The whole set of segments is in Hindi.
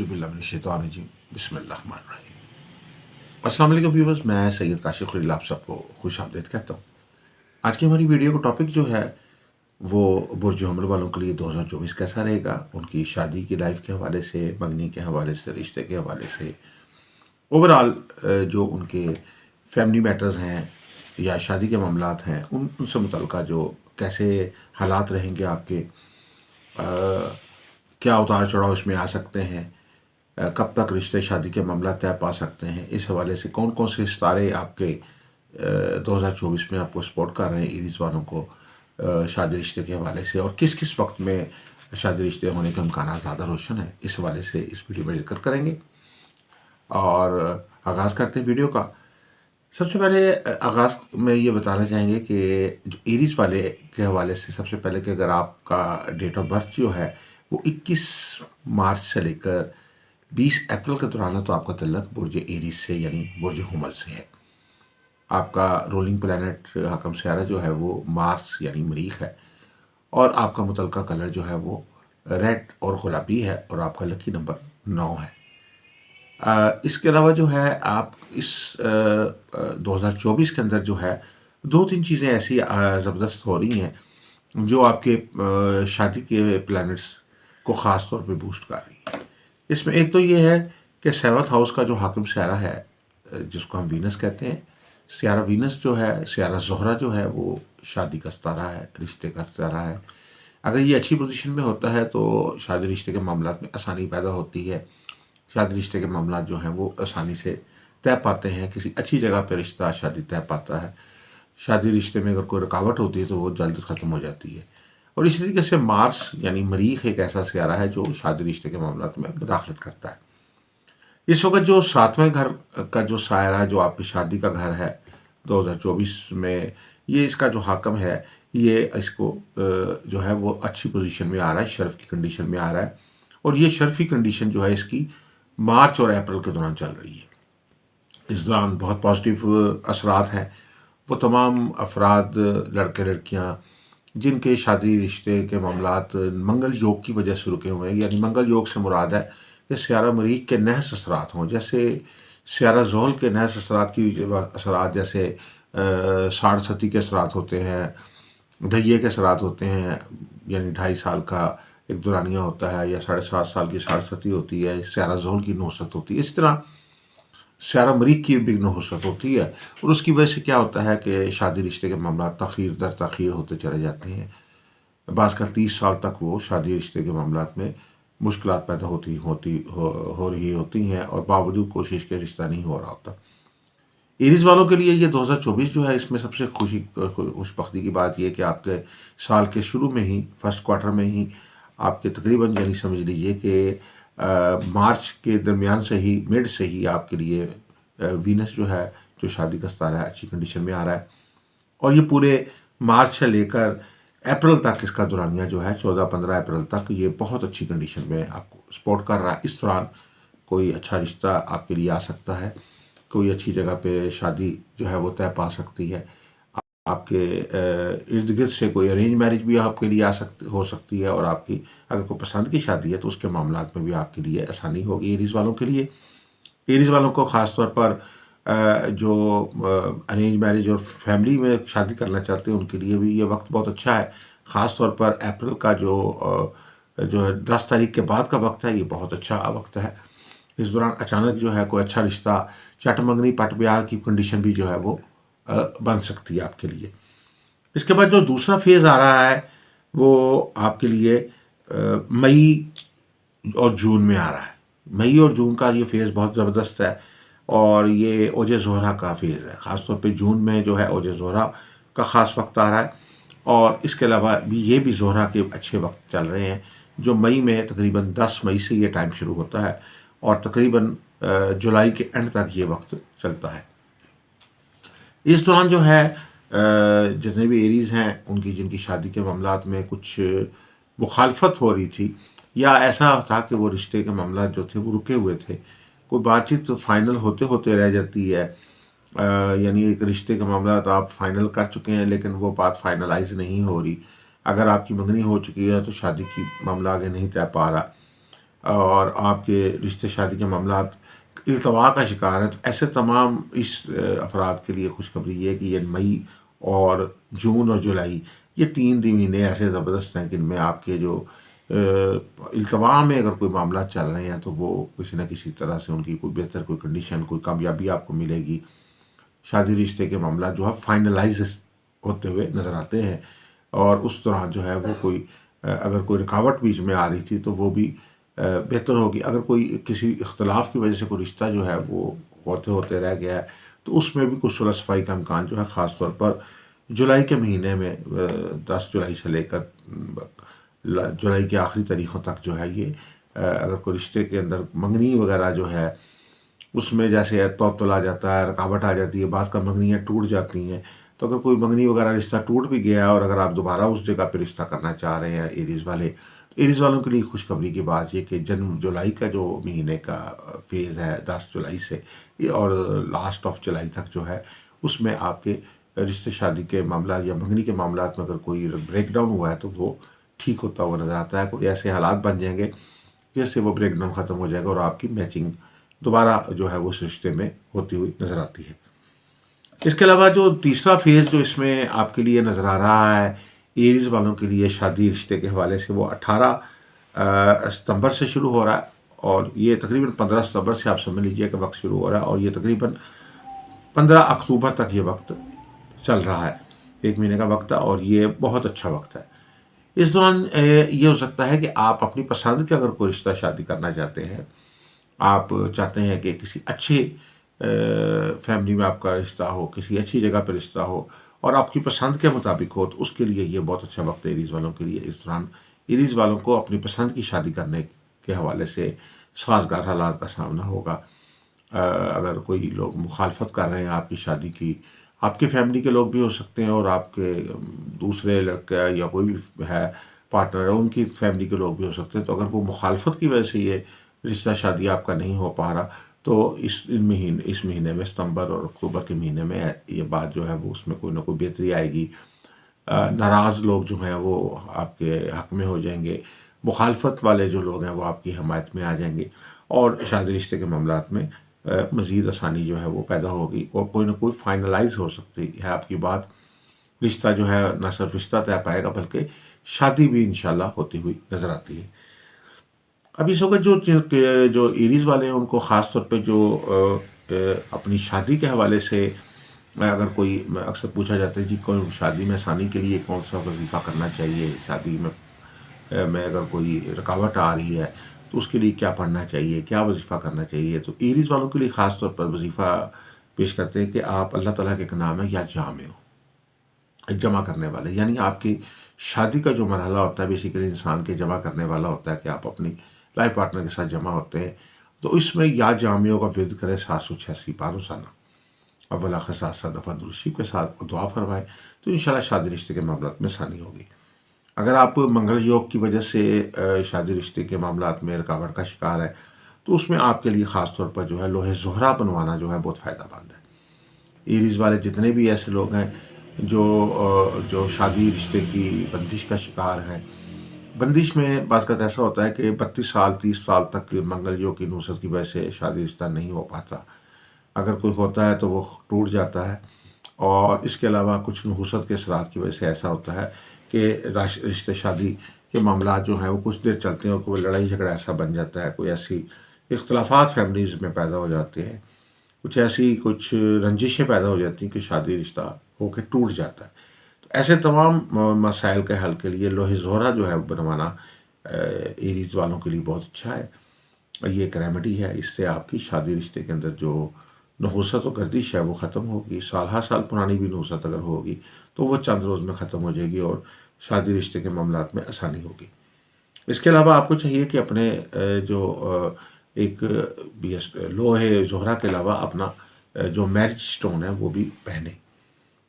औज़ुबिल्लाहिमिनश्शैतानिर्रजीम बिस्मिल्लाहिर्रहमानिर्रहीम। अस्सलाम वालेकुम व्यूअर्स, मैं सैयद काशिफ खलील आप सबको खुश आमदीद कहता हूँ। आज की हमारी वीडियो का टॉपिक जो है वो बुर्ज हमल वालों के लिए 2024 कैसा रहेगा, उनकी शादी की लाइफ के हवाले से, मंगनी के हवाले से, रिश्ते के हवाले से, ओवरऑल जो उनके फैमिली मैटर्स हैं या शादी के मामलात हैं उनसे मुतल्लिक़ जो कैसे हालात रहेंगे आपके, क्या उतार चढ़ाव इसमें आ सकते हैं, कब तक रिश्ते शादी के मामला तय पा सकते हैं, इस हवाले से कौन कौन से सितारे आपके 2024 में आपको सपोर्ट कर रहे हैं एरीज़ वालों को शादी रिश्ते के हवाले से, और किस किस वक्त में शादी रिश्ते होने के इम्कान ज़्यादा रोशन है, इस हवाले से इस वीडियो में जिक्र करेंगे। और आगाज़ करते हैं वीडियो का। सबसे पहले आगाज़ में ये बताना चाहेंगे कि जो एरीज़ वाले के हवाले से सबसे पहले कि अगर आपका डेट ऑफ बर्थ जो है वो 21 मार्च से लेकर 20 अप्रैल के दौरान है, तो आपका तल्लक बुर्ज एरीज़ से यानी बुर्ज हुमल से है। आपका रोलिंग प्लैनेट हकम सियारा जो है वो मार्स यानी मरीख है, और आपका मुतल्लिका कलर जो है वो रेड और गुलाबी है, और आपका लकी नंबर 9 है। इसके अलावा जो है आप इस 2024 के अंदर जो है 2-3 चीज़ें ऐसी ज़बरदस्त हो रही हैं जो आपके शादी के प्लैनेट्स को ख़ास तौर पे बूस्ट कर रही है। इसमें एक तो ये है कि 7th हाउस का जो हाकिम सियारा है, जिसको हम वीनस कहते हैं, सियारा वीनस जो है, सियारा ज़ोहरा जो है वो शादी का सितारा है, रिश्ते का सितारा है। अगर ये अच्छी पोजीशन में होता है तो शादी रिश्ते के मामलात में आसानी पैदा होती है। शादी रिश्ते के मामलात जो हैं वो आसानी से तय पाते हैं, किसी अच्छी जगह पर रिश्ता शादी तय पाता है। शादी रिश्ते में अगर कोई रुकावट होती है तो वो जल्द ख़त्म हो जाती है। और इसी तरीके से मार्स यानी मरीख एक ऐसा सियारा है जो शादी रिश्ते के मामलात में मुदाखलत करता है। इस वक्त जो 7वें घर का जो सायरा जो आपकी शादी का घर है 2024 में, ये इसका जो हाकम है ये इसको जो है वो अच्छी पोजीशन में आ रहा है, शर्फ की कंडीशन में आ रहा है, और ये शर्फी कंडीशन जो है इसकी मार्च और अप्रैल के दौरान चल रही है। इस दौरान बहुत पॉजिटिव असरात हैं। वो तमाम अफराद, लड़के लड़कियां जिनके शादी रिश्ते के मामलात मंगल योग की वजह से रुके हुए हैं, यानी मंगल योग से मुराद है कि सियारा मरीख के नहस असरात हों, जैसे सियारा ज़ोहल के नहस असरात की असरात, जैसे साढ़ सती के असरात होते हैं, ढैये के असरात होते हैं, यानी 2.5 साल का एक दुरानिया होता है, या 7.5 साल की साढ़ सती होती है, सियारा ज़ोहल की नौसत होती है। इस तरह सियारा मरीख की भी नौसत होती है, और उसकी वजह से क्या होता है कि शादी रिश्ते के मामला तख़ीर दर तख़ीर होते चले जाते हैं। बाज़ का 30 साल तक वो शादी रिश्ते के मामलात में मुश्किलात पैदा हो रही होती हैं, और बावजूद कोशिश के रिश्ता नहीं हो रहा होता। एरीज़ वालों के लिए ये 2024 जो है इसमें सबसे खुशबख्ती की बात यह है कि आपके साल के शुरू में ही, फर्स्ट क्वार्टर में ही आपके तकरीबन यानी समझ लीजिए कि मार्च के दरमियान से ही, मिड से ही आपके लिए वीनस जो है, जो शादी का सितारा है, अच्छी कंडीशन में आ रहा है, और ये पूरे मार्च से लेकर अप्रैल तक इसका दुरानिया जो है 14-15 अप्रैल तक ये बहुत अच्छी कंडीशन में आपको सपोर्ट कर रहा है। इस दौरान कोई अच्छा रिश्ता आपके लिए आ सकता है, कोई अच्छी जगह पे शादी जो है वो तय पा सकती है। आपके इर्द गिर्द से कोई अरेंज मैरिज भी आपके लिए हो सकती है, और आपकी अगर कोई पसंद की शादी है तो उसके मामलात में भी आपके लिए आसानी होगी एरीज़ वालों के लिए। एरीज़ वालों को ख़ास तौर पर जो अरेंज मैरिज और फैमिली में शादी करना चाहते हैं उनके लिए भी ये वक्त बहुत अच्छा है। ख़ास तौर पर अप्रैल का जो है 10 तारीख के बाद का वक्त है, ये बहुत अच्छा वक्त है। इस दौरान अचानक जो है कोई अच्छा रिश्ता, चट मंगनी पट ब्याह की कंडीशन भी जो है वो बन सकती है आपके लिए। इसके बाद जो दूसरा फेज़ आ रहा है वो आपके लिए मई और जून में आ रहा है। मई और जून का ये फेज़ बहुत ज़बरदस्त है, और ये ओजे ज़ोहरा का फेज़ है। ख़ास तौर पे जून में जो है ओजे ज़ोहरा का ख़ास वक्त आ रहा है, और इसके अलावा भी ये भी ज़ोहरा के अच्छे वक्त चल रहे हैं, जो मई में तकरीबन 10 मई से ये टाइम शुरू होता है, और तकरीबन जुलाई के एंड तक ये वक्त चलता है। इस दौरान जो है जितने भी एरीज़ हैं उनकी, जिनकी शादी के मामलात में कुछ मुखालफत हो रही थी, या ऐसा था कि वो रिश्ते के मामला जो थे वो रुके हुए थे, कोई बातचीत फाइनल होते होते रह जाती है, यानी एक रिश्ते के मामला तो आप फाइनल कर चुके हैं लेकिन वो बात फाइनलाइज नहीं हो रही। अगर आपकी मंगनी हो चुकी है तो शादी की मामला आगे नहीं तय पा रहा, और आपके रिश्ते शादी के मामलात इल्तवा का शिकार हैं, तो ऐसे तमाम इस अफराद के लिए खुशखबरी ये है कि ये मई और जून और जुलाई, ये 3 महीने ऐसे ज़बरदस्त हैं कि इनमें आपके जो इल्तवा में अगर कोई मामला चल रहे हैं तो वो किसी न किसी तरह से उनकी कोई बेहतर कोई कंडीशन, कोई कामयाबी आपको मिलेगी। शादी रिश्ते के मामला जो है फाइनलाइज़ होते हुए नज़र आते हैं, और उस दौरान जो है वो कोई अगर कोई रुकावट बीच में आ रही थी तो वो भी बेहतर होगी। अगर कोई किसी इख्तलाफ की वजह से कोई रिश्ता जो है वो होते-होते रह गया है, तो उसमें भी कुछ सुलह सफ़ाई का इम्कान जो है ख़ास तौर पर जुलाई के महीने में 10 जुलाई से लेकर जुलाई के आखिरी तारीखों तक जो है ये अगर कोई रिश्ते के अंदर मंगनी वगैरह जो है उसमें जैसे तौतुल आ जाता है, रुकावट आ जाती है, बाद का मंगनियाँ टूट जाती हैं। तो अगर कोई मंगनी वगैरह रिश्ता टूट भी गया है और अगर आप दोबारा उस जगह पे रिश्ता करना चाह रहे हैं एरीज़ वाले, तो एरीज़ वालों के लिए खुशखबरी की बात ये कि जुलाई का जो महीने का फ़ेज़ है 10 जुलाई से ये और लास्ट ऑफ जुलाई तक जो है, उसमें आपके रिश्ते शादी के मामला या मंगनी के मामलात में अगर कोई ब्रेक डाउन हुआ है तो वो ठीक होता हुआ नज़र आता है। कोई ऐसे हालात बन जाएँगे जिससे वो ब्रेक डाउन ख़त्म हो जाएगा और आपकी मैचिंग दोबारा जो है वो उस रिश्ते में होती हुई नज़र आती है। इसके अलावा जो तीसरा फ़ेज़ जो इसमें आपके लिए नज़र आ रहा है, एरीज़ वालों के लिए शादी रिश्ते के हवाले से, वो 18 सितंबर से शुरू हो रहा है और ये तकरीबन 15 सितंबर से आप समझ लीजिए कि वक़्त शुरू हो रहा है और ये तकरीबन 15 अक्टूबर तक ये वक़्त चल रहा है। 1 महीने का वक़्त है और ये बहुत अच्छा वक़्त है। इस दौरान ये हो सकता है कि आप अपनी पसंद के अगर कोई रिश्ता शादी करना चाहते हैं, आप चाहते हैं कि किसी अच्छे फैमिली में आपका रिश्ता हो, किसी अच्छी जगह पे रिश्ता हो और आपकी पसंद के मुताबिक हो, तो उसके लिए ये बहुत अच्छा वक़्त है एरीज़ वालों के लिए। इस दौरान एरीज़ वालों को अपनी पसंद की शादी करने के हवाले से साज़गार हालात का सामना होगा। अगर कोई लोग मुखालफत कर रहे हैं आपकी शादी की, आपके फैमिली के लोग भी हो सकते हैं और आपके दूसरे लड़का या कोई भी है पार्टनर है, उनकी फैमिली के लोग भी हो सकते हैं। तो अगर वो मुखालफत की वजह से ये रिश्ता शादी आपका नहीं हो पा रहा, तो इस महीने में सितंबर और अक्टूबर के महीने में ये बात जो है वो उसमें कोई ना कोई बेहतरी आएगी। नाराज़ लोग जो हैं वो आपके हक में हो जाएँगे, मुखालफत वाले जो लोग हैं वो आपकी हमायत में आ जाएँगे और शादी रिश्ते के मामलात में मज़ीद आसानी जो है वो पैदा होगी और कोई ना कोई फाइनलाइज़ हो सकती है आपकी बात। रिश्ता जो है ना सिर्फ रिश्ता तय पाएगा बल्कि शादी भी इंशाल्लाह होती हुई नज़र आती है। अब इस वक़्त जो एरीज़ वाले हैं उनको ख़ास तौर पे जो अपनी शादी के हवाले से अगर कोई अक्सर पूछा जाता है जी कौन शादी में आसानी के लिए कौन-सा वज़ीफ़ा करना चाहिए? शादी में अगर कोई रुकावट आ रही है तो उसके लिए क्या पढ़ना चाहिए? क्या वज़ीफ़ा करना चाहिए? तो एरीज़ वालों के लिए ख़ास तौर पर वज़ीफ़ा पेश करते हैं कि आप अल्लाह ताला का एक नाम है या जामे हो, जमा करने वाले, यानी आपकी शादी का जो मरहला होता है बेसिकली इंसान के जमा करने वाला होता है कि आप अपनी लाइफ पार्टनर के साथ जमा होते हैं। तो इसमें या जामियों का विर्द करें 786 बार रोज़ाना, अव्वल आखिर 7-7 दफ़ा दुरूद शरीफ के साथ दुआ फरमाएँ, तो इंशाल्लाह शादी रिश्ते के मामलात में आसानी होगी। अगर आप मंगल योग की वजह से शादी रिश्ते के मामलात में रुकावट का शिकार है, तो उसमें आपके लिए ख़ास तौर पर जो है लोहे ज़ोहरा बनवाना जो है बहुत फ़ायदेमंद है। एरीज़ वाले जितने भी ऐसे लोग हैं जो शादी रिश्ते की बंदिश का शिकार हैं, बंदिश में बाज़ ऐसा होता है कि 32 साल 30 साल तक मंगल योग की नुसरत की वजह से शादी रिश्ता नहीं हो पाता। अगर कोई होता है तो वो टूट जाता है और इसके अलावा कुछ नहुसत के असरात की वजह से ऐसा होता है कि रिश्ते शादी के मामला जो हैं वो कुछ देर चलते हैं और कोई लड़ाई झगड़ा ऐसा बन जाता है, कोई ऐसी इख्तलाफात फैमिलीज़ में पैदा हो जाते हैं, कुछ रंजिशें पैदा हो जाती हैं कि शादी रिश्ता होके टूट जाता है। तो ऐसे तमाम मसाइल के हल के लिए लोहे ज़ोहरा जो है बनवाना एरीज़ वालों के लिए बहुत अच्छा है। ये एक रेमेडी है, इससे आपकी शादी रिश्ते के अंदर जो नहुसत और गर्दिश है वो ख़त्म होगी। साल हर साल पुरानी भी नहुसत अगर होगी तो वो चंद रोज़ में ख़त्म हो जाएगी और शादी रिश्ते के मामलात में आसानी होगी। इसके अलावा आपको चाहिए कि अपने एक लोहे ज़ोहरा के अलावा अपना जो मैरिज स्टोन है वो भी पहने।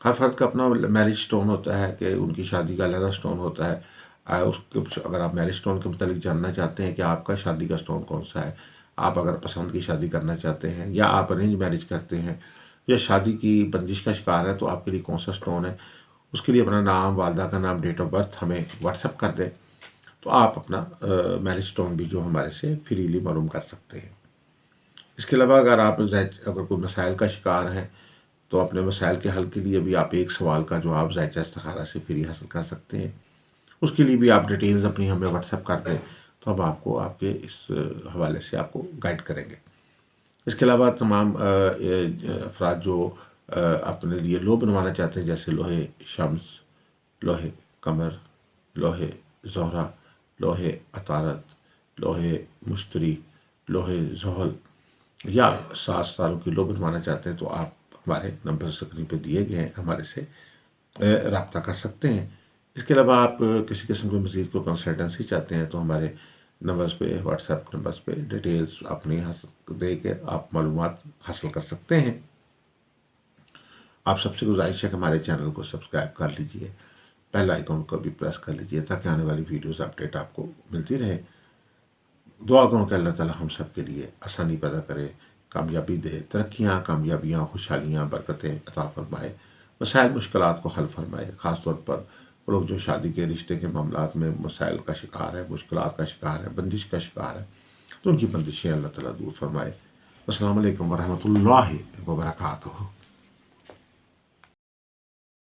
हर फ़र्द का अपना मैरिज स्टोन होता है कि उनकी शादी का अलग स्टोन होता है। उसके अगर आप मैरिज स्टोन के मुतालिक जानना चाहते हैं कि आपका शादी का स्टोन कौन-सा है, आप अगर पसंद की शादी करना चाहते हैं या आप अरेंज मैरिज करते हैं या शादी की बंदिश का शिकार है तो आपके लिए कौन-सा स्टोन है, उसके लिए अपना नाम, वालिदा का नाम, डेट ऑफ बर्थ हमें व्हाट्सएप कर दें। तो आप अपना मैरिज स्टोन भी जो हमारे से फ्रीली मालूम कर सकते हैं। इसके अलावा अगर कोई मसाइल का शिकार हैं तो अपने मसाइल के हल के लिए भी आप एक सवाल का जवाब ज़ायचा इस्तिखारा से फ्री हासिल कर सकते हैं। उसके लिए भी आप डिटेल्स अपनी हमें व्हाट्सएप कर दें तो हम आपको आपके इस हवाले से आपको गाइड करेंगे। इसके अलावा तमाम अफराद जो अपने लिए लो बनवाना चाहते हैं, जैसे लोहे शम्स, लोहे कमर, लोहे ज़ोहरा, लोहे अतारत, लोहे मुश्तरी, लोहे ज़ोहल या 7 तारों की लो बनवाना चाहते हैं तो आप हमारे नंबर स्क्रीन पे दिए गए हैं, हमारे से रब्ता कर सकते हैं। इसके अलावा आप किसी किस्म की मज़ीद को कंसल्टेंसी चाहते हैं तो हमारे नंबर्स पे, व्हाट्सएप नंबर्स पे डिटेल्स अपनी दे के आप मालूमात हासिल कर सकते हैं। आप सबसे गुजारिश है कि हमारे चैनल को सब्सक्राइब कर लीजिए, बेल आइकन को भी प्रेस कर लीजिए ताकि आने वाली वीडियोस अपडेट आपको मिलती रहे। दुआ करूँ कि अल्लाह ताला हम सब के लिए आसानी पैदा करे, कामयाबी दे, तरक्कियाँ, कामयाबियाँ, खुशहालियाँ, बरकतें अता फरमाए, मसाइल मुश्किलात को हल फरमाए। ख़ास तौर पर वो लोग जो शादी के रिश्ते के मामलात में मसाइल का शिकार है, मुश्किलात का शिकार है, बंदिश का शिकार है, तो उनकी बंदिशें अल्लाह ताला दूर फरमाए। अस्सलामु अलैकुम वरहमतुल्लाहि व बरकातुहू।